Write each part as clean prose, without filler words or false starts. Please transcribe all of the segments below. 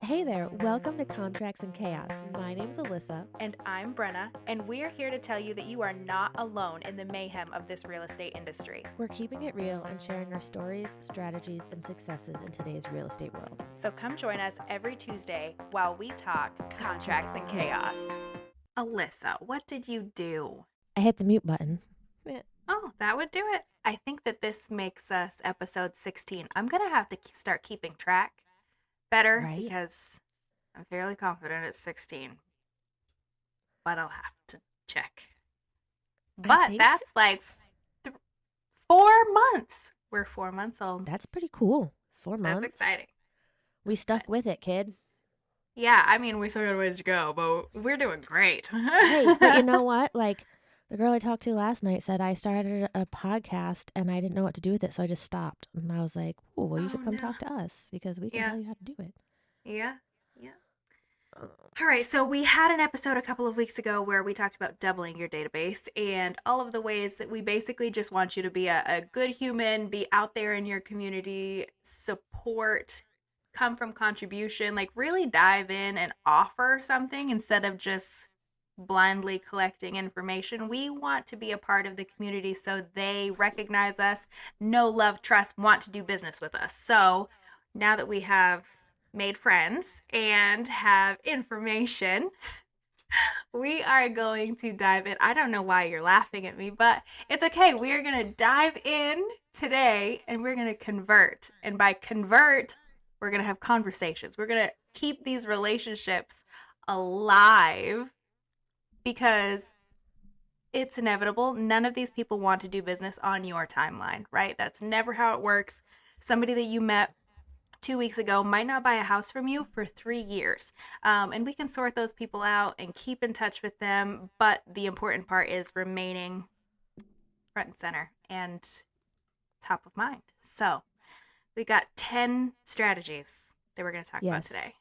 Hey there, welcome to Contracts and Chaos. My name's Alyssa. And I'm Brenna, and we're here to tell you that you are not alone in the mayhem of this real estate industry. We're keeping it real and sharing our stories, strategies, and successes in today's real estate world. So come join us every Tuesday while we talk contracts and chaos. Alyssa, what did you do? I hit the mute button. Oh, that would do it. I think that this makes us episode 16. I'm going to have to start keeping track better Right? because I'm fairly confident it's 16. But I'll have to check. But that's like 4 months. We're 4 months old. That's pretty cool. 4 months. That's exciting. We stuck with it, kid. Yeah, I mean, we still got a ways to go, but we're doing great. Hey, but you know what? Like, the girl I talked to last night said I started a podcast and I didn't know what to do with it, so I just stopped. And I was like, oh, well, you should come talk to us because we can tell you how to do it. Yeah. All right, so we had an episode a couple of weeks ago where we talked about doubling your database and all of the ways that we basically just want you to be a good human, be out there in your community, support, come from contribution, like really dive in and offer something instead of just blindly collecting information. We want to be a part of the community so they recognize us, know, love, trust, want to do business with us. So now that we have made friends and have information, we are going to dive in. I don't know why you're laughing at me, but it's okay. We are going to dive in today and we're going to convert. And by convert, we're going to have conversations. We're going to keep these relationships alive because it's inevitable. None of these people want to do business on your timeline, right? That's never how it works. Somebody that you met 2 weeks ago might not buy a house from you for 3 years. And we can sort those people out and keep in touch with them. But the important part is remaining front and center and top of mind. So we got 10 strategies that we're going to talk about today.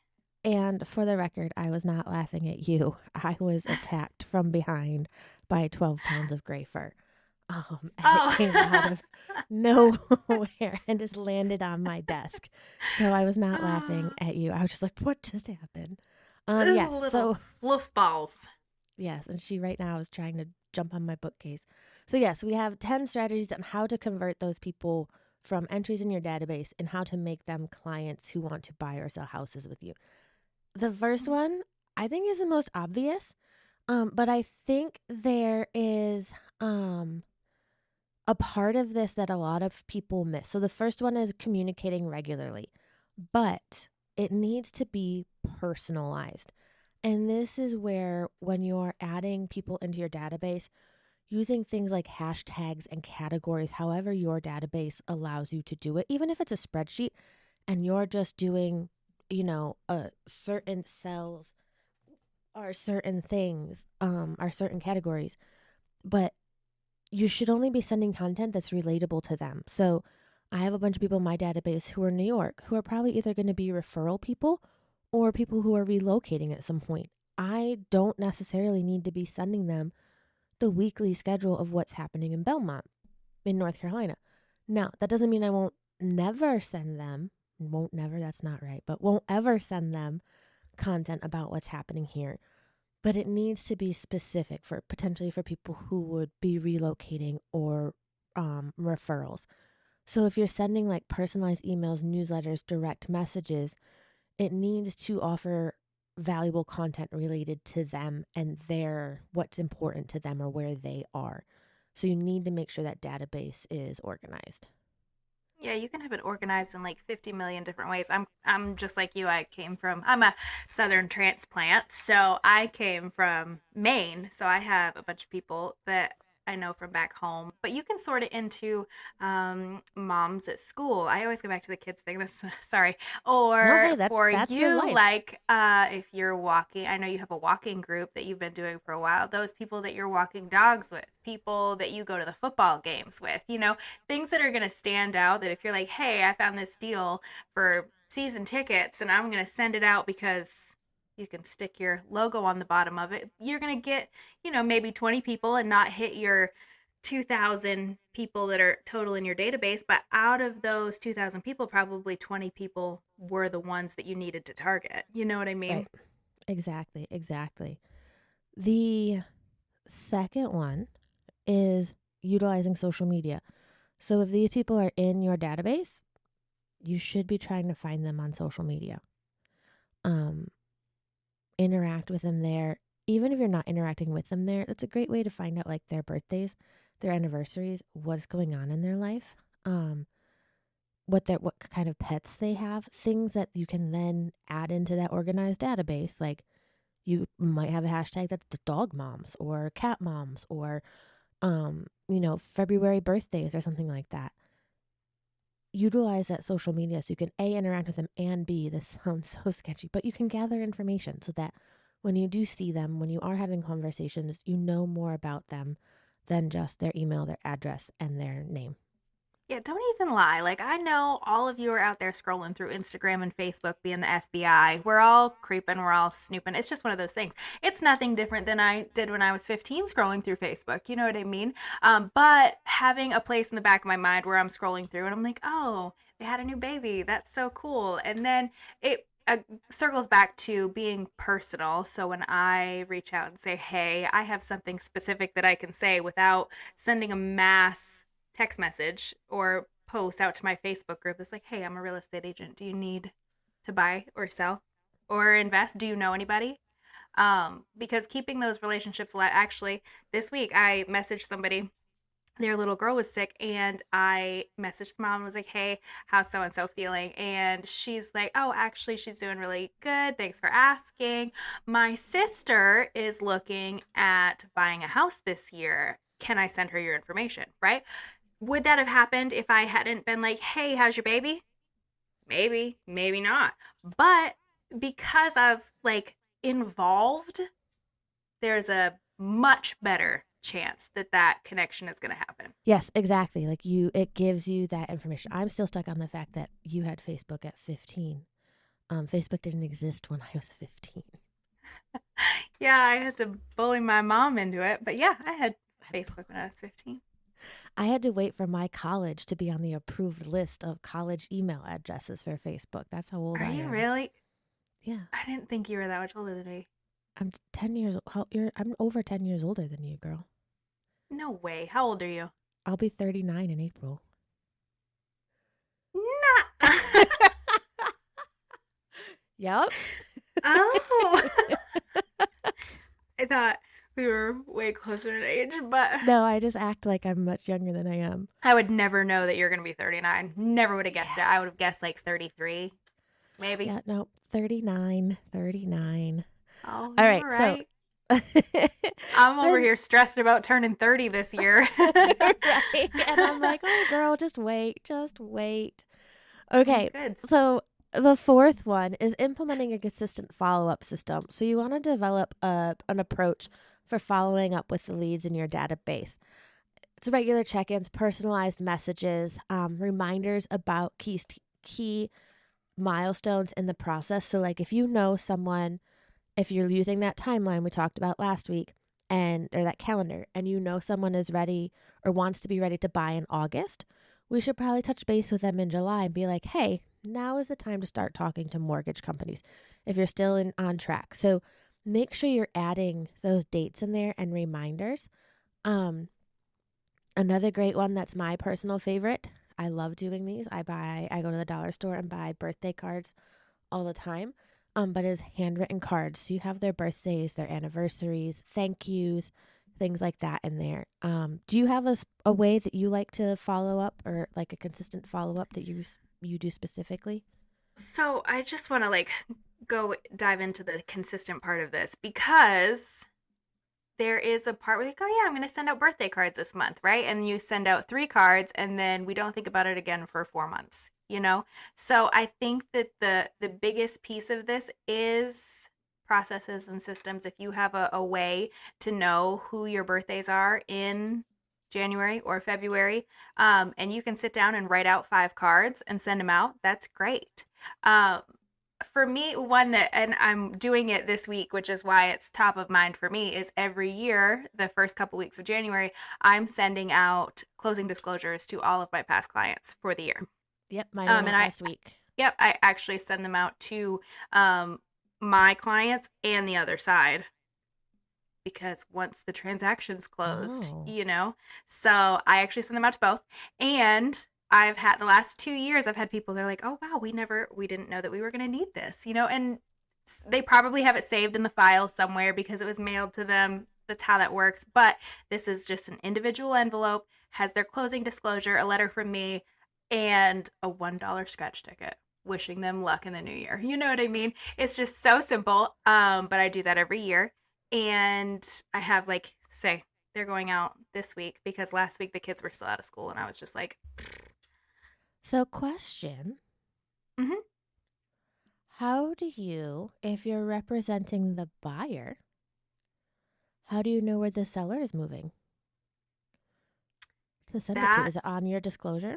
And for the record, I was not laughing at you. I was attacked from behind by 12 pounds of gray fur. And it came out of nowhere and just landed on my desk. So I was not laughing at you. I was just like, what just happened? Yes. Little fluff balls. Yes. And she right now is trying to jump on my bookcase. So yes, we have 10 strategies on how to convert those people from entries in your database and how to make them clients who want to buy or sell houses with you. The first one I think is the most obvious. But I think there is a part of this that a lot of people miss. So the first one is communicating regularly, but it needs to be personalized. And this is where when you're adding people into your database, using things like hashtags and categories, however your database allows you to do it, even if it's a spreadsheet and you're just doing, certain cells are certain things, are certain categories, but you should only be sending content that's relatable to them. So I have a bunch of people in my database who are in New York who are probably either going to be referral people or people who are relocating at some point. I don't necessarily need to be sending them the weekly schedule of what's happening in Belmont in North Carolina. Now, that doesn't mean I won't never send them, that's not right, but won't ever send them content about what's happening here. But it needs to be specific for potentially for people who would be relocating or referrals. So if you're sending like personalized emails, newsletters, direct messages, it needs to offer valuable content related to them and what's important to them or where they are. So you need to make sure that database is organized. Yeah, you can have it organized in like 50 million different ways. I'm just like you. I'm a Southern transplant. So I came from Maine. So I have a bunch of people that I know from back home. But you can sort it into moms at school. I always go back to the kids thing. Sorry. Or that's you, your life. like if you're walking, I know you have a walking group that you've been doing for a while. Those people that you're walking dogs with, people that you go to the football games with, things that are going to stand out, that if you're like, hey, I found this deal for season tickets and I'm going to send it out because you can stick your logo on the bottom of it. You're going to get, maybe 20 people and not hit your 2,000 people that are total in your database. But out of those 2,000 people, probably 20 people were the ones that you needed to target. You know what I mean? Right. Exactly. Exactly. The second one is utilizing social media. So if these people are in your database, you should be trying to find them on social media. Um, Interact with them there. Even if you're not interacting with them there, that's a great way to find out like their birthdays, their anniversaries, what's going on in their life, what kind of pets they have, things that you can then add into that organized database. Like you might have a hashtag that's the dog moms or cat moms or February birthdays or something like that. Utilize that social media so you can A, interact with them, and B, this sounds so sketchy, but you can gather information so that when you do see them, when you are having conversations, you know more about them than just their email, their address, and their name. Yeah, don't even lie. Like, I know all of you are out there scrolling through Instagram and Facebook being the FBI. We're all creeping, we're all snooping. It's just one of those things. It's nothing different than I did when I was 15 scrolling through Facebook. You know what I mean? But having a place in the back of my mind where I'm scrolling through and I'm like, oh, they had a new baby. That's so cool. And then it circles back to being personal. So when I reach out and say, hey, I have something specific that I can say without sending a mass text message or post out to my Facebook group that's like, hey, I'm a real estate agent. Do you need to buy or sell or invest? Do you know anybody? Because keeping those relationships alive. Actually, this week I messaged somebody. Their little girl was sick, and I messaged the mom and was like, hey, how's so and so feeling? And she's like, oh, actually, she's doing really good. Thanks for asking. My sister is looking at buying a house this year. Can I send her your information? Right? Would that have happened if I hadn't been like, hey, how's your baby? Maybe, maybe not. But because I was like involved, there's a much better chance that that connection is going to happen. Yes, exactly. Like it gives you that information. I'm still stuck on the fact that you had Facebook at 15. Facebook didn't exist when I was 15. Yeah, I had to bully my mom into it. But yeah, I had Facebook when I was 15. I had to wait for my college to be on the approved list of college email addresses for Facebook. That's how old Are I you am. really? Yeah. I didn't think you were that much older than me. I'm 10 years I'm over 10 years older than you, girl. No way. How old are you? I'll be 39 in April. Nah. Yep. Oh. I thought we were way closer in age, but No, I just act like I'm much younger than I am. I would never know that you're going to be 39. Never would have guessed it. I would have guessed like 33, maybe. Yeah, no, 39, 39. Oh, All you're right, so right. I'm over here stressed about turning 30 this year. right. And I'm like, oh, girl, just wait. Just wait. Okay. Good. So the fourth one is implementing a consistent follow-up system. So you want to develop an approach for following up with the leads in your database. It's regular check-ins, personalized messages, reminders about key milestones in the process. So like if you know someone, if you're using that timeline we talked about last week or that calendar, and you know someone is ready or wants to be ready to buy in August, we should probably touch base with them in July and be like, hey, now is the time to start talking to mortgage companies if you're still on track. So make sure you're adding those dates in there and reminders. Another great one that's my personal favorite. I love doing these. I go to the dollar store and buy birthday cards all the time. But is handwritten cards. So you have their birthdays, their anniversaries, thank yous, things like that in there. Do you have a way that you like to follow up, or like a consistent follow up that you do specifically? So I just want to like go dive into the consistent part of this, because there is a part where like, oh yeah, I'm going to send out birthday cards this month, right? And you send out 3 cards and then we don't think about it again for 4 months, you know? So I think that the biggest piece of this is processes and systems. If you have a way to know who your birthdays are in January or February, and you can sit down and write out 5 cards and send them out, that's great. For me, one that, and I'm doing it this week, which is why it's top of mind for me, is every year, the first couple weeks of January, I'm sending out closing disclosures to all of my past clients for the year. Yep, mine went and last week. Yep, I actually send them out to um, my clients and the other side because once the transaction's closed, Oh. so I actually send them out to both. And I've had the last 2 years, I've had people, they're like, oh, wow, we didn't know that we were going to need this, and they probably have it saved in the file somewhere because it was mailed to them. That's how that works. But this is just an individual envelope, has their closing disclosure, a letter from me, and a $1 scratch ticket wishing them luck in the new year. You know what I mean? It's just so simple. But I do that every year. And I have, like, say, they're going out this week because last week the kids were still out of school and I was just like, So, question. mm-hmm. How do you, if you're representing the buyer, how do you know where the seller is moving to send it to? That Is it on your disclosure?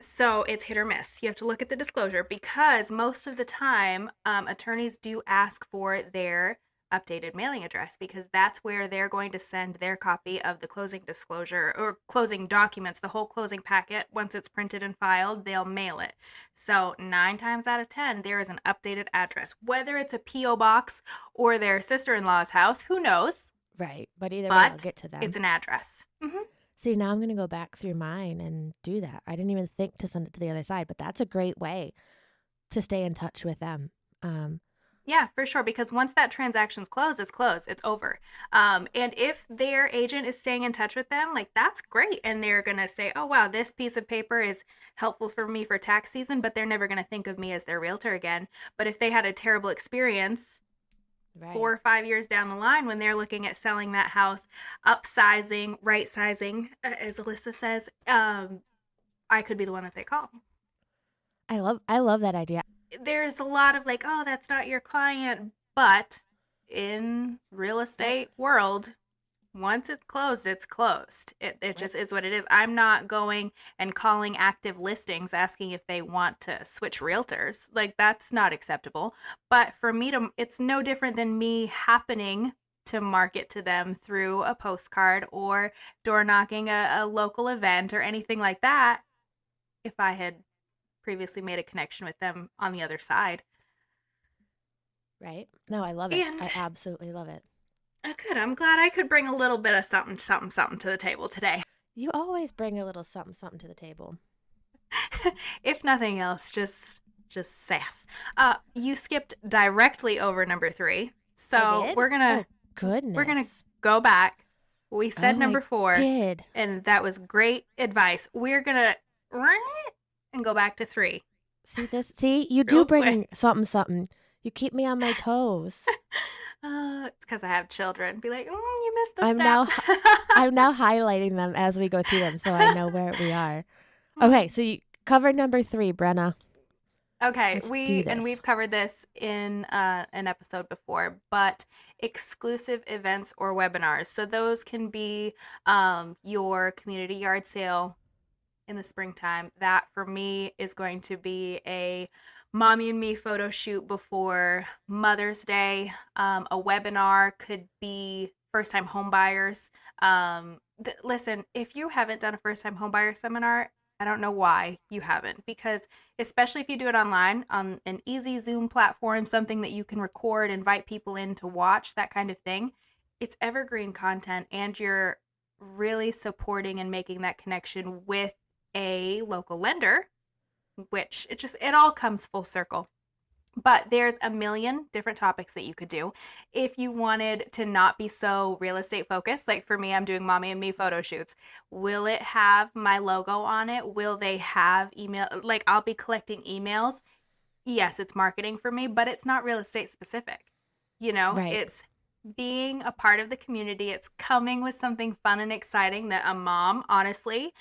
So it's hit or miss. You have to look at the disclosure because most of the time, attorneys do ask for their updated mailing address because that's where they're going to send their copy of the closing disclosure or closing documents, the whole closing packet. Once it's printed and filed, they'll mail it. So 9 times out of 10, there is an updated address, whether it's a P.O. box or their sister in law's house, who knows? Right. But either way, I'll But get to them. it's an address. Mm-hmm. See, now I'm going to go back through mine and do that. I didn't even think to send it to the other side, but that's a great way to stay in touch with them. Yeah, for sure. Because once that transaction's closed, it's closed. It's over. And if their agent is staying in touch with them, like that's great. And they're gonna say, "Oh wow, this piece of paper is helpful for me for tax season," but they're never gonna think of me as their realtor again. But if they had a terrible experience Right. 4 or 5 years down the line when they're looking at selling that house, upsizing, right sizing, as Alyssa says, I could be the one that they call. I love that idea. There's a lot of like, oh, that's not your client, but in real Yep. estate world, once it's closed, it's closed. It Right. just is what it is. I'm not going and calling active listings asking if they want to switch realtors. Like that's not acceptable. But for me to, it's no different than me happening to market to them through a postcard or door knocking a local event or anything like that if I had previously made a connection with them on the other side. Right. No, I love it. And I absolutely love it. good. I'm glad I could bring a little bit of something, something, something to the table today. You always bring a little something, something to the table. If nothing else, just sass. You skipped directly over number 3, I so did? we're Oh, gonna goodness. go back. We said Oh, I number 4, did. and that was great advice. We're gonna and go back to 3 See this? See, you do real quick. bring something, something. You keep me on my toes. It's because I have children. Be like, you missed a I'm step. now I'm now highlighting them as we go through them so I know where we are. Okay, so you covered number 3, Brenna. Okay, Let's do we've this. covered this in an episode before, but exclusive events or webinars. So those can be your community yard sale in the springtime. That for me is going to be a mommy and me photo shoot before Mother's Day. A webinar could be first time home buyers. Listen, if you haven't done a first time home buyer seminar, I don't know why you haven't, because especially if you do it online on an easy Zoom platform, something that you can record, invite people in to watch, that kind of thing, it's evergreen content and you're really supporting and making that connection with a local lender, which it all comes full circle. But there's a million different topics that you could do. If you wanted to not be so real estate focused, like for me, I'm doing mommy and me photo shoots. Will it have my logo on it? Will they have email? Like I'll be collecting emails. Yes, it's marketing for me, but it's not real estate specific. Right. It's being a part of the community. It's coming with something fun and exciting that a mom, honestly,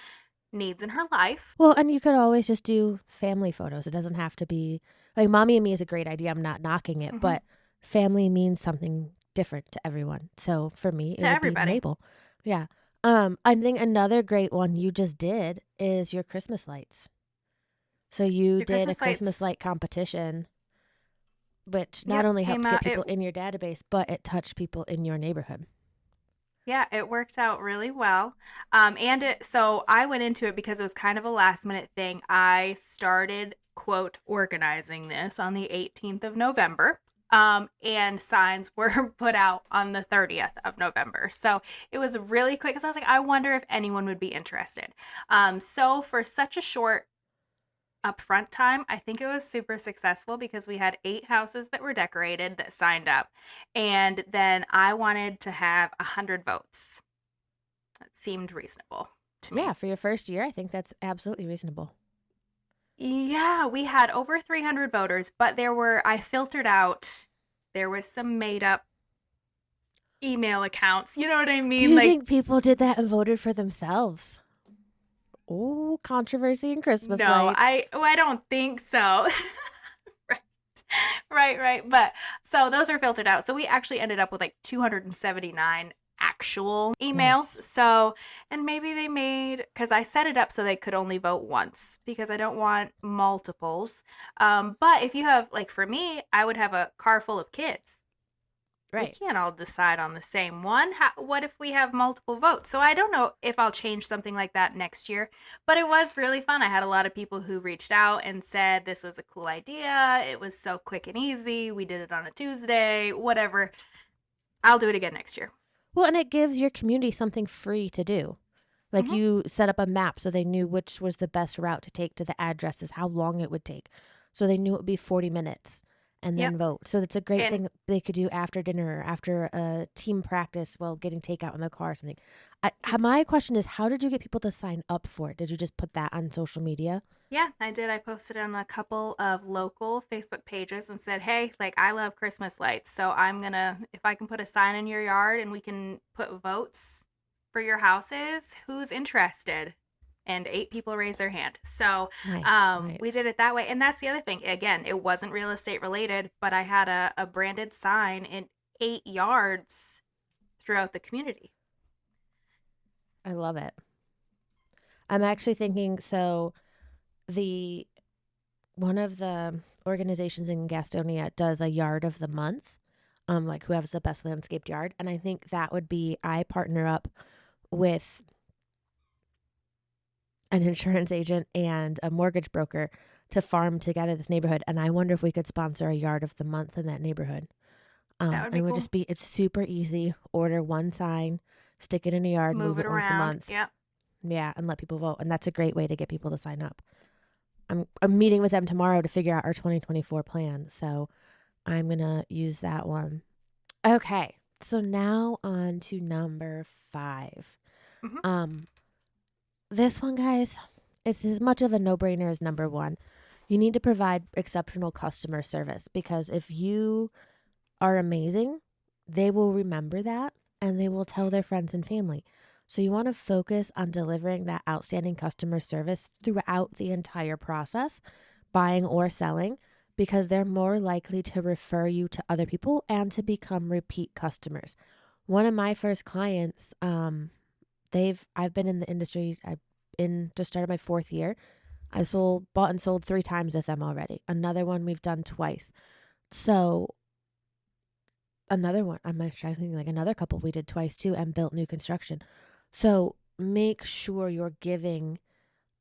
needs in her life. Well, and you could always just do family photos. It doesn't have to be like mommy and me is a great idea. I'm not knocking it, Mm-hmm. but family means something different to everyone. So for me, To it would be everybody. Mabel. Yeah. I think another great one you just did is your Christmas lights. So you Your did a Christmas Christmas lights, light competition, which not yep, only came helped get out. It people in your database, but it touched people in your neighborhood. Yeah, it worked out really well. And so I went into it because it was kind of a last minute thing. I started quote, organizing this on the 18th of November. And signs were put out on the 30th of November. So it was really quick because I was like, I wonder if anyone would be interested. So for such a short upfront time, I think it was super successful because we had 8 houses that were decorated that signed up. And then I wanted to have 100 votes. That seemed reasonable to Yeah, me. for your first year, I think that's absolutely reasonable. Yeah, we had over 300 voters, but I filtered out, there was some made up email accounts. You know what I Do mean? you Like, think people did that and voted for themselves? Oh, controversy and Christmas no, lights. I don't think so. Right. Right. But so those are filtered out. So we actually ended up with like 279 actual emails. Nice. So, and maybe they made, because I set it up so they could only vote once because I don't want multiples. But if you have, like for me, I would have a car full of kids. We Right. can't all decide on the same one. What if we have multiple votes? So I don't know if I'll change something like that next year, but it was really fun. I had a lot of people who reached out and said this was a cool idea. It was so quick and easy. We did it on a Tuesday, whatever. I'll do it again next year. Well, and it gives your community something free to do. Like Hmm. you set up a map so they knew which was the best route to take to the addresses, how long it would take. So they knew it would be 40 minutes and Yep. then vote. So it's a great And thing they could do after dinner or after a team practice while getting takeout in the car or something. My question is, how did you get people to sign up for it? Did you just put that on social media? yeah, I did. I posted on a couple of local Facebook pages and said, hey, like, I love Christmas lights. So I'm going to, if I can put a sign in your yard and we can put votes for your houses, who's interested? And 8 people raised their hand. So Nice, we nice. did it that way. And that's the other thing. Again, it wasn't real estate related, but I had a branded sign in 8 yards throughout the community. I love it. I'm actually thinking so the one of the organizations in Gastonia does a yard of the month, like who has the best landscaped yard. And I think that would be I partner up with an insurance agent and a mortgage broker to farm together this neighborhood. And I wonder if we could sponsor a yard of the month in that neighborhood. That would And be it would cool. just be, it's super easy. Order one sign, stick it in a yard, Move move it it once a around. month. Yep. Yeah, and let people vote. And that's a great way to get people to sign up. I'm meeting with them tomorrow to figure out our 2024 plan. So I'm going to use that one. Okay. So now on to number 5. Hmm. Um this one, guys, it's as much of a no-brainer as number 1. You need to provide exceptional customer service because if you are amazing, they will remember that and they will tell their friends and family. So you want to focus on delivering that outstanding customer service throughout the entire process, buying or selling, because they're more likely to refer you to other people and to become repeat customers. One of my first clients, I've been in the industry. I've in just started my 4th year. I bought and sold 3 times with them already. Another one we've done twice. So another one, I'm actually thinking like another couple we did twice too and built new construction. So make sure you're giving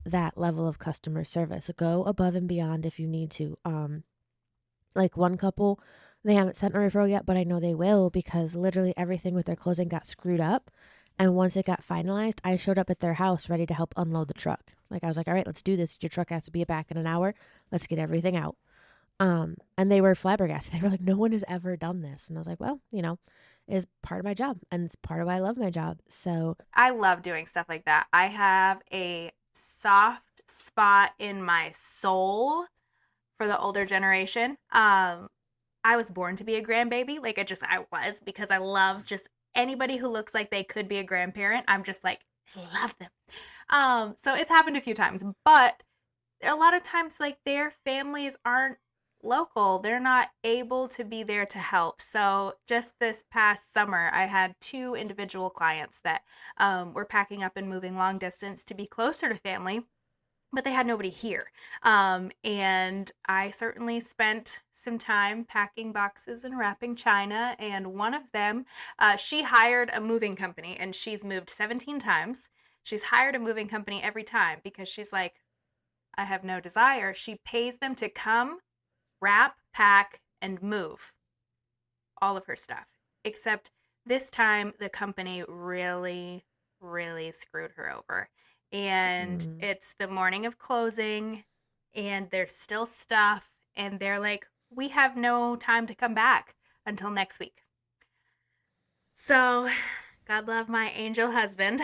that level of customer service. Go above and beyond if you need to. Like one couple, they haven't sent a referral yet, but I know they will because literally everything with their closing got screwed up. And once it got finalized, I showed up at their house ready to help unload the truck. Like I was like, all right, let's do this. Your truck has to be back in an hour. Let's get everything out. And they were flabbergasted. They were like, no one has ever done this. And I was like, well, is part of my job and it's part of why I love my job. So I love doing stuff like that. I have a soft spot in my soul for the older generation. I was born to be a grandbaby. Like I was because I love just anybody who looks like they could be a grandparent. I'm just like, I love them. So it's happened a few times, but a lot of times like their families aren't local. They're not able to be there to help. So just this past summer, I had 2 individual clients that were packing up and moving long distance to be closer to family, but they had nobody here. And I certainly spent some time packing boxes and wrapping china. And one of them, she hired a moving company and she's moved 17 times. She's hired a moving company every time because she's like, I have no desire, she pays them to come, wrap, pack, and move all of her stuff. Except this time, the company really, really screwed her over. And Mm. it's the morning of closing, and there's still stuff. And they're like, we have no time to come back until next week. So, God love my angel husband.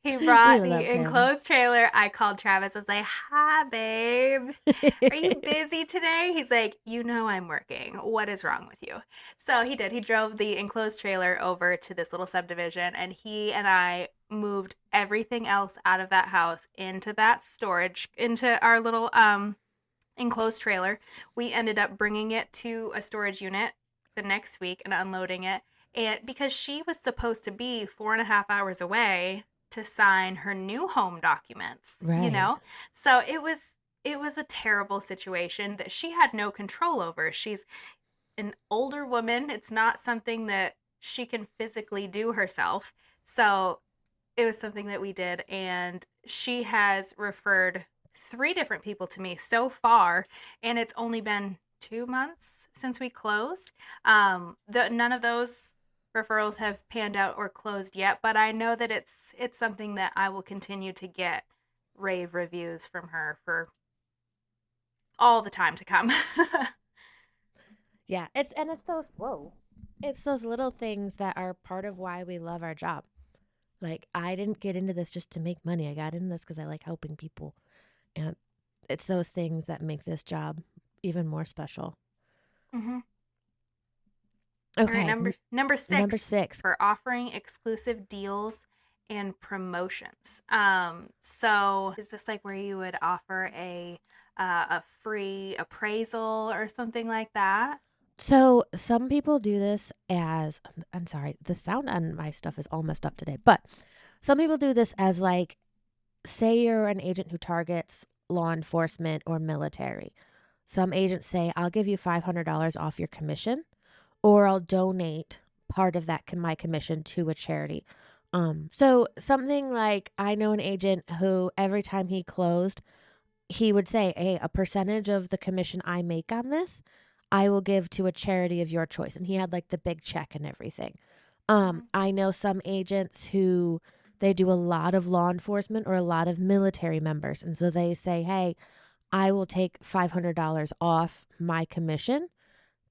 He We brought the love him. enclosed trailer. I called Travis. I was like, hi, babe. Are you busy today? He's like, you know I'm working. What is wrong with you? So he did. He drove the enclosed trailer over to this little subdivision, and he and I moved everything else out of that house into that storage, into our little enclosed trailer. We ended up bringing it to a storage unit the next week and unloading it. And because she was supposed to be 4.5 hours away to sign her new home documents, Right. so it was a terrible situation that she had no control over. She's an older woman. It's not something that she can physically do herself. So it was something that we did, and she has referred three different people to me so far, and it's only been 2 months since we closed. None of those referrals have panned out or closed yet, but I know that it's something that I will continue to get rave reviews from her for all the time to come. Yeah, it's those whoa. It's those little things that are part of why we love our job. Like I didn't get into this just to make money. I got into this cuz I like helping people. And it's those things that make this job even more special. Hmm. All right, Okay, number number six 6. for offering exclusive deals and promotions. So is this like where you would offer a free appraisal or something like that? So, some people do this as I'm sorry, the sound on my stuff is all messed up today. But some people do this as like say you're an agent who targets law enforcement or military. Some agents say, "I'll give you $500 off your commission or I'll donate part of that my commission to a charity." So something like I know an agent who every time he closed, he would say, "Hey, a percentage of the commission I make on this, I will give to a charity of your choice." And he had like the big check and everything. Hmm. I know some agents who they do a lot of law enforcement or a lot of military members. And so they say, "Hey, I will take $500 off my commission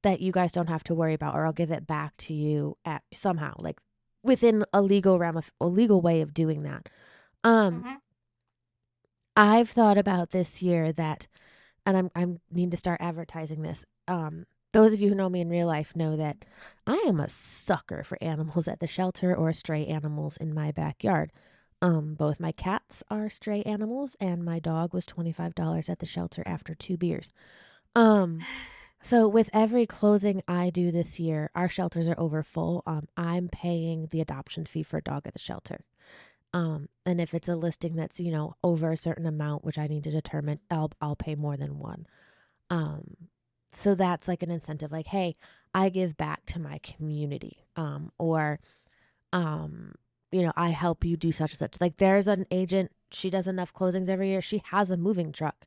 that you guys don't have to worry about, or I'll give it back to you at somehow, like within a legal a legal way of doing that." Um, Hmm. I've thought about this year that, and I need to start advertising this. Those of you who know me in real life know that I am a sucker for animals at the shelter or stray animals in my backyard. Both my cats are stray animals, and my dog was $25 at the shelter after 2 beers. Um, so with every closing I do this year, our shelters are over full. I'm paying the adoption fee for a dog at the shelter. And if it's a listing that's, over a certain amount, which I need to determine, I'll pay more than one. Um, so that's like an incentive, like, hey, I give back to my community. Or um, I help you do such and such. Like there's an agent, she does enough closings every year. She has a moving truck.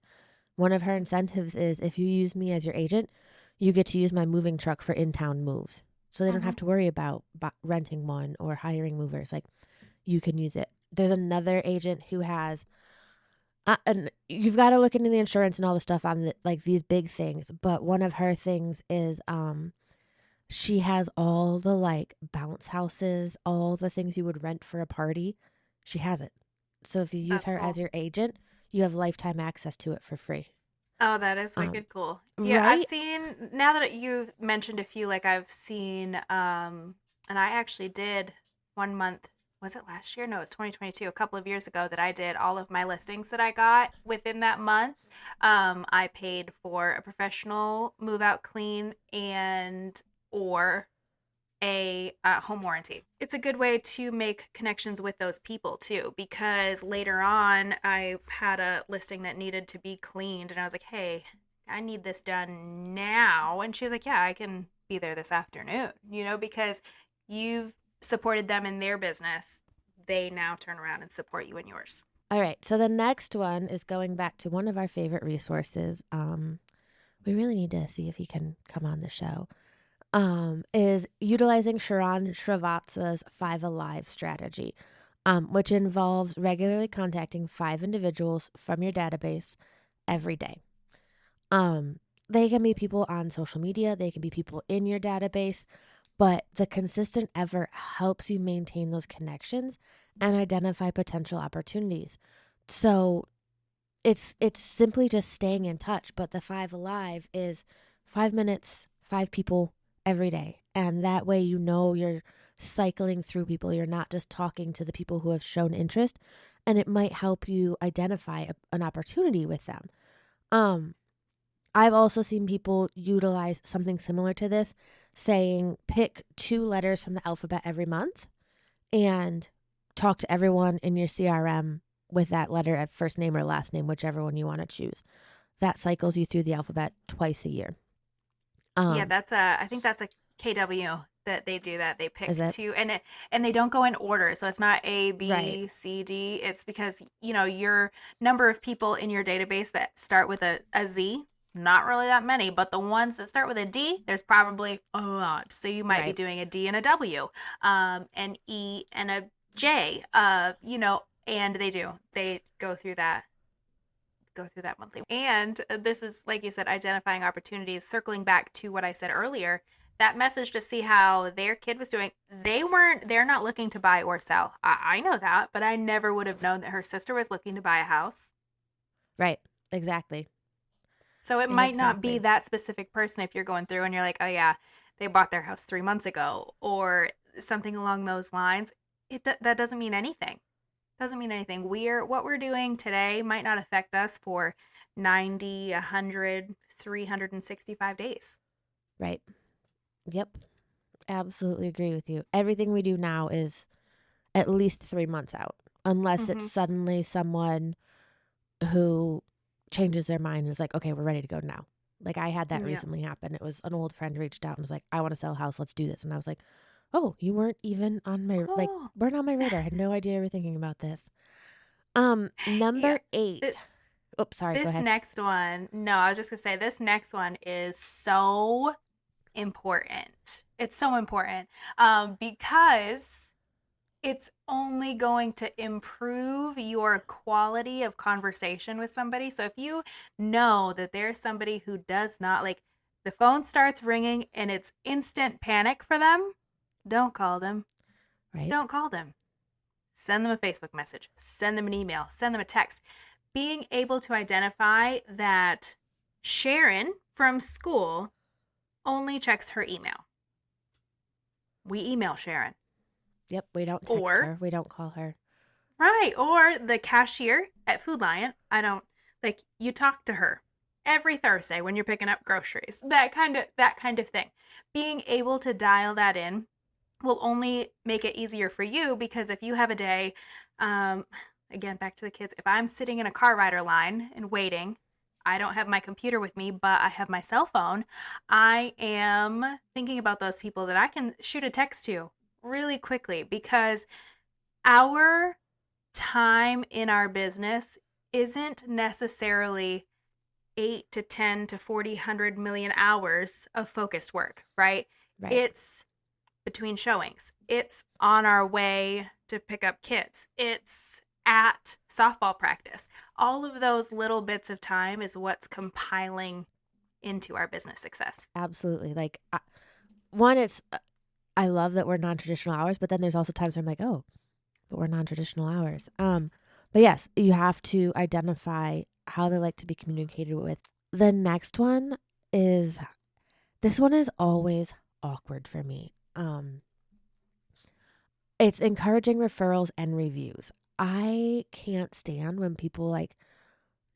One of her incentives is if you use me as your agent, you get to use my moving truck for in-town moves. So they don't Hmm. have to worry about renting one or hiring movers. Like you can use it. There's another agent who has, and you've got to look into the insurance and all the stuff on like these big things. But one of her things is, she has all the like bounce houses, all the things you would rent for a party. She has it. So if you use That's her as cool. your agent, you have lifetime access to it for free. Oh, that is Um, wicked cool. Yeah, I've right? seen now that you mentioned a few, like I've seen, and I actually did 1 month. Was it last year? No, it's 2022, a couple of years ago that I did all of my listings that I got within that month. I paid for a professional move out clean and or a home warranty. It's a good way to make connections with those people too, because later on I had a listing that needed to be cleaned, and I was like, hey, I need this done now. And she was like, yeah, I can be there this afternoon, because you've supported them in their business. They now turn around and support you in yours. All right. So the next one is going back to one of our favorite resources. We really need to see if he can come on the show. Is utilizing Sharon Srivatsa's Five Alive strategy, which involves regularly contacting 5 individuals from your database every day. They can be people on social media, they can be people in your database, but the consistent effort helps you maintain those connections and identify potential opportunities. So it's simply just staying in touch, but the 5 alive is 5 minutes, 5 people every day. And that way you're cycling through people. You're not just talking to the people who have shown interest, and it might help you identify an opportunity with them. Um I've also seen people utilize something similar to this, saying pick 2 letters from the alphabet every month and talk to everyone in your CRM with that letter at first name or last name, whichever one you want to choose. That cycles you through the alphabet twice a year. Yeah, Um, I think that's a KW that they do that. They is pick it? two and they don't go in order. So it's not A, Right, B, C, D. It's because, your number of people in your database that start with a Z, not really that many, but the ones that start with a D, there's probably a lot. So you might be right. doing a D and a W, an E and a J, and they do. They go through that monthly. And this is, like you said, identifying opportunities, circling back to what I said earlier. That message to see how their kid was doing, they're not looking to buy or sell. I know that, but I never would have known that her sister was looking to buy a house. Right. Exactly. So it might not be Exactly. that specific person if you're going through and you're like, oh yeah, they bought their house 3 months ago or something along those lines. That doesn't mean anything. Doesn't mean anything. What we're doing today might not affect us for 90, 100, 365 days. Right. Yep. Absolutely agree with you. Everything we do now is at least 3 months out, unless it's Mhm. suddenly someone who changes their mind and is like, okay, we're ready to go now. Like I had that Yeah. recently happen. It was an old friend reached out and was like, I want to sell a house. Let's do this. And I was like, oh, you weren't even on my, like, Cool. weren't on my radar. I had no idea you were thinking about this. Yeah. Number Th- 8. Oops, sorry. Go This ahead. next one, no, I was just going to say this next one is so important. It's so important because it's only going to improve your quality of conversation with somebody. So if you know that there's somebody who does not like the phone starts ringing and it's instant panic for them, don't call them. Right. Don't call them. Send them a Facebook message, send them an email, send them a text. Being able to identify that Sharon from school only checks her email. We email Sharon. Yep. We don't text Or her. We don't call her. Right. Or the cashier at Food Lion. I don't like you talk to her every Thursday when you're picking up groceries. That kind of thing. Being able to dial that in will only make it easier for you because if you have a day, um, again, back to the kids, if I'm sitting in a car rider line and waiting, I don't have my computer with me, but I have my cell phone. I am thinking about those people that I can shoot a text to really quickly because our time in our business isn't necessarily 8 to 10 to 40, 100 million hours of focused work, right? Right. It's between showings, it's on our way to pick up kids, it's at softball practice. All of those little bits of time is what's compiling into our business success. Absolutely. Like, one, I love that we're non traditional hours, but then there's also times where I'm like, oh, but we're non traditional hours. But yes, you have to identify how they like to be communicated with. The next one is this one is always awkward for me. It's encouraging referrals and reviews. I can't stand when people like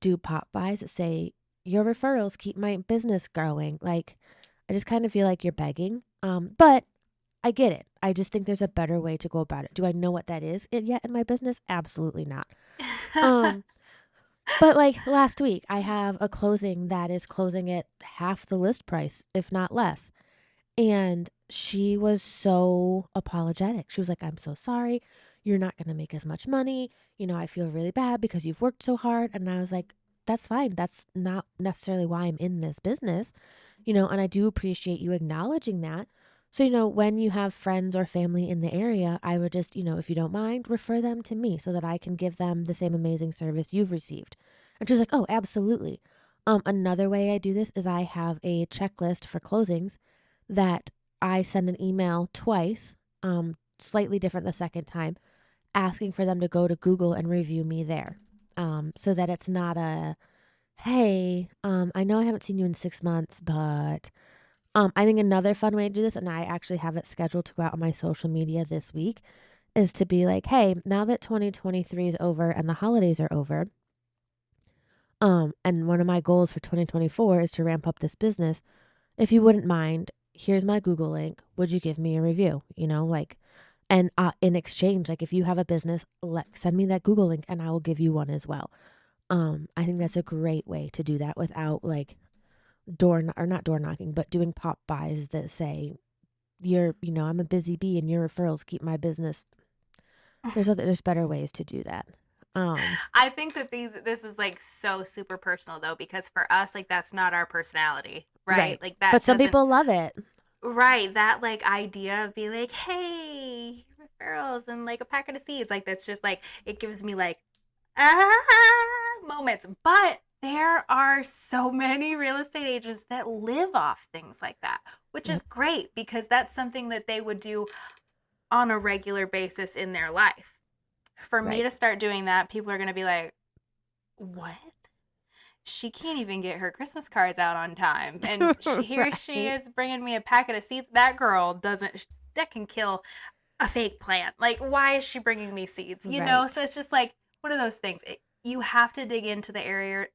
do pop buys that say your referrals keep my business growing. Like I just kind of feel like you're begging. But I get it. I just think there's a better way to go about it. Do I know what that is yet in my business? Absolutely not. Um, but like last week, I have a closing that is closing at half the list price, if not less. And she was so apologetic. She was like, I'm so sorry. you're not going to make as much money. I feel really bad because you've worked so hard. And I was like, that's fine. That's not necessarily why I'm in this business, and I do appreciate you acknowledging that. So, when you have friends or family in the area, I would just, if you don't mind, refer them to me so that I can give them the same amazing service you've received. And she's like, oh, absolutely. Another way I do this is I have a checklist for closings that I send an email twice, slightly different the second time, asking for them to go to Google and review me there. So that it's not a, hey, I know I haven't seen you in 6 months, but I think another fun way to do this, and I actually have it scheduled to go out on my social media this week, is to be like, hey, now that 2023 is over and the holidays are over, and one of my goals for 2024 is to ramp up this business. If you wouldn't mind, here's my Google link. Would you give me a review? And in exchange, like if you have a business, send me that Google link and I will give you one as well. I think that's a great way to do that without like not door knocking, but doing pop buys that say I'm a busy bee and your referrals keep my business. There's better ways to do that. I think that this is like so super personal though, because for us, like that's not our personality, right? Right. Like But that some doesn't, people love it. right? That like idea of being like, hey, referrals and like a packet of seeds, like that's just like it gives me like moments. But there are so many real estate agents that live off things like that, which is Yep. great because that's something that they would do on a regular basis in their life. For me Right. to start doing that, people are going to be like, what? She can't even get her Christmas cards out on time. And here she Right. is bringing me a packet of seeds. That girl doesn't, that can kill a fake plant. Like, why is she bringing me seeds? Right. So it's just like one of those things. You have to dig into the areas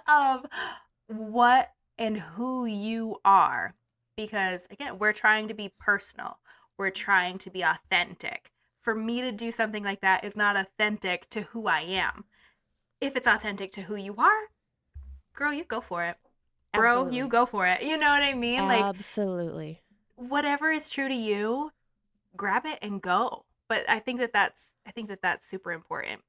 of what and who you are. Because again, we're trying to be personal, we're trying to be authentic. For me to do something like that is not authentic to who I am. If it's authentic to who you are, girl, you go for it. Bro, you Absolutely. go for it. You know what I mean? Like, Absolutely. whatever is true to you, grab it and go. But I think that that's super important.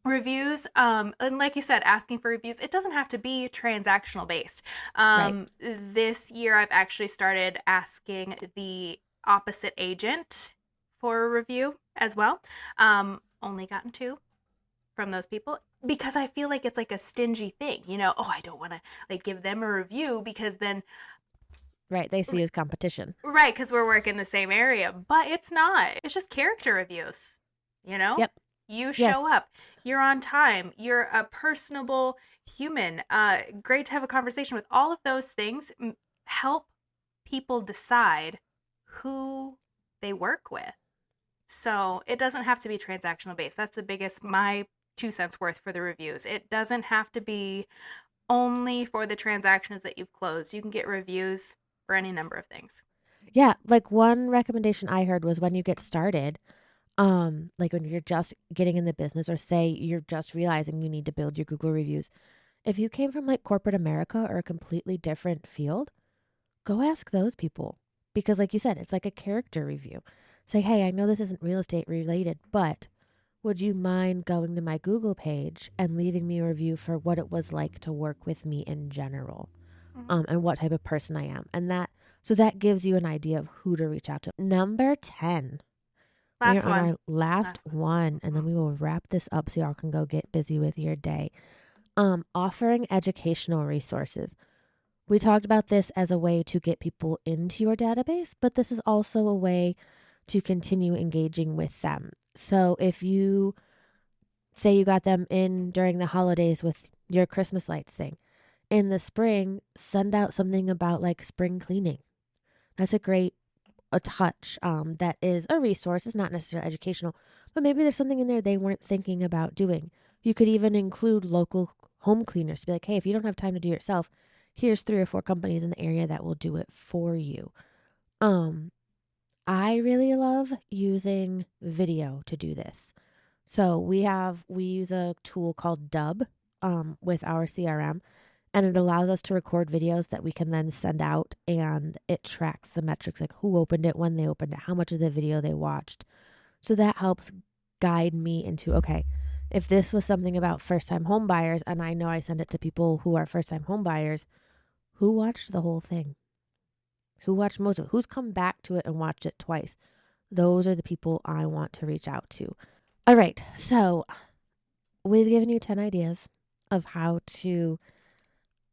Reviews, and like you said, asking for reviews, it doesn't have to be transactional based. Right. This year I've actually started asking the opposite agent for a review as well. Only gotten two from those people because I feel like it's like a stingy thing, oh, I don't want to like give them a review because then, Right. They see you as competition. right, because we're working the same area, but it's not. It's just character reviews, you know? Yep. You Yes. show up, you're on time, you're a personable human, great to have a conversation with. All of those things help people decide who they work with. So it doesn't have to be transactional based. That's the biggest, my 2 cents worth for the reviews. It doesn't have to be only for the transactions that you've closed. You can get reviews for any number of things. Yeah. Like one recommendation I heard was when you get started, like when you're just getting in the business or say you're just realizing you need to build your Google reviews. If you came from like corporate America or a completely different field, go ask those people. Because like you said, it's like a character review. Say, hey, I know this isn't real estate related, but would you mind going to my Google page and leaving me a review for what it was like to work with me in general, Mhm. and what type of person I am? So that gives you an idea of who to reach out to. Number 10. We are Last on one. our last Last one, and then one. we will wrap this up so y'all can go get busy with your day. Offering educational resources. We talked about this as a way to get people into your database, but this is also a way to continue engaging with them. So if you say you got them in during the holidays with your Christmas lights thing, in the spring, send out something about like spring cleaning. That's a touch, that is a resource. It's not necessarily educational, but maybe there's something in there they weren't thinking about doing. You could even include local home cleaners to be like, hey, if you don't have time to do it yourself, here's 3 or 4 companies in the area that will do it for you. Um, I really love using video to do this. So we use a tool called Dub with our CRM, And it allows us to record videos that we can then send out, and it tracks the metrics, like who opened it, when they opened it, how much of the video they watched. So that helps guide me into, okay, if this was something about first-time home buyers and I know I send it to people who are first-time home buyers, who watched the whole thing? Who watched most of it? Who's come back to it and watched it twice? Those are the people I want to reach out to. All right, so we've given you 10 ideas of how to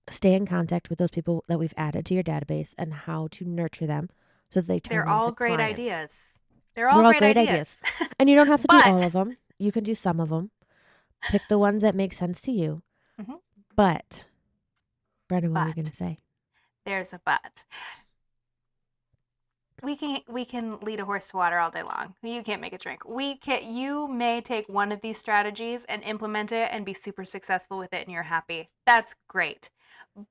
stay in contact with those people that we've added to your database and how to nurture them so that they turn They're into all great clients. ideas. They're all They're all great great ideas. ideas. And you don't have to do all But of them. You can do some of them. Pick the ones that make sense to you. Mhm. But, Brenna, what were you but going to say? there's a but. We can lead a horse to water all day long. You can't make it drink. You may take one of these strategies and implement it and be super successful with it and you're happy. That's great.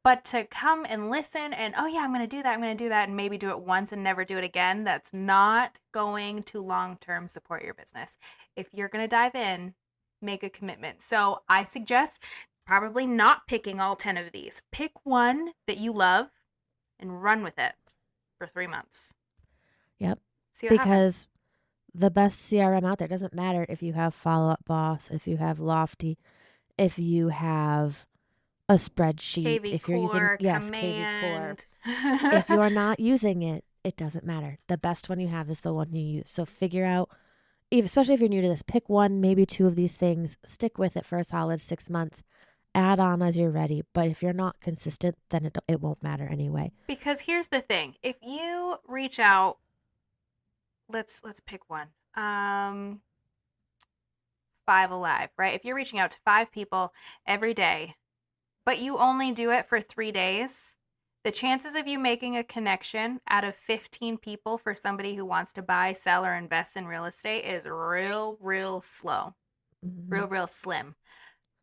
But to come and listen and, oh yeah, I'm going to do that, and maybe do it once and never do it again, that's not going to long-term support your business. If you're going to dive in, make a commitment. So I suggest probably not picking all 10 of these. Pick one that you love and run with it for 3 months. Yep. See what happens. Because the best CRM out there, doesn't matter if you have Follow Up Boss, if you have Lofty, if you have a spreadsheet, KV if you're using, Core, yes, KV Core. Command. If you're not using it, it doesn't matter. The best one you have is the one you use. So figure out, especially if you're new to this, pick one, maybe two of these things, stick with it for a solid 6 months, add on as you're ready. But if you're not consistent, then it won't matter anyway. Because here's the thing. If you reach out, let's pick one. 5 Alive, right? If you're reaching out to 5 people every day, but you only do it for 3 days, the chances of you making a connection out of 15 people for somebody who wants to buy, sell, or invest in real estate is real slow. Mm-hmm. Real slim.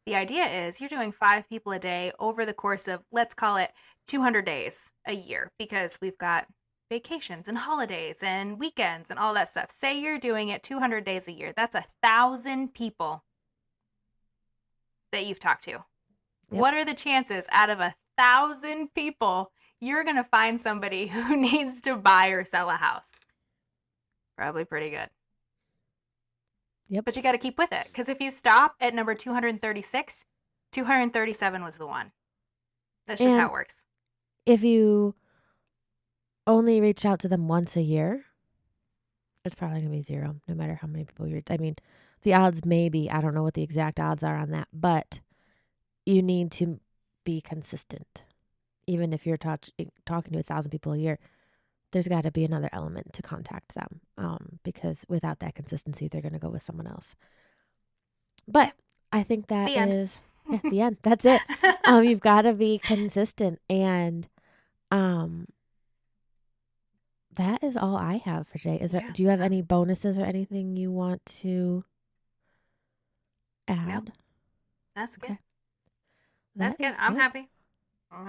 The idea is you're doing 5 people a day over the course of, let's call it 200 days a year, because we've got vacations and holidays and weekends and all that stuff. Say you're doing it 200 days a year. That's 1,000 people that you've talked to. Yep. What are the chances out of 1,000 people you're going to find somebody who needs to buy or sell a house? Probably pretty good. Yep. But you got to keep with it, because if you stop at number 236, 237 was the one. That's just how it works. If you only reach out to them once a year, it's probably going to be 0, no matter how many people I mean, the odds may be, I don't know what the exact odds are on that, but you need to be consistent. Even if you're talking to 1,000 people a year, there's got to be another element to contact them, because without that consistency, they're going to go with someone else. But I think that is the end. That's it. You've got to be consistent, and that is all I have for today. Do you have any bonuses or anything you want to add? No. That's good. Okay. That's good. I'm happy. All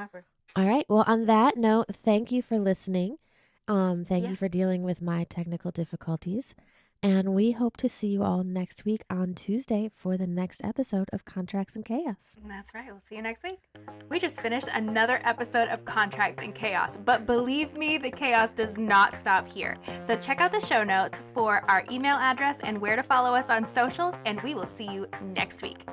right. Well, on that note, thank you for listening. Thank you for dealing with my technical difficulties. And we hope to see you all next week on Tuesday for the next episode of Contracts and Chaos. That's right. We'll see you next week. We just finished another episode of Contracts and Chaos, but believe me, the chaos does not stop here. So check out the show notes for our email address and where to follow us on socials, and we will see you next week.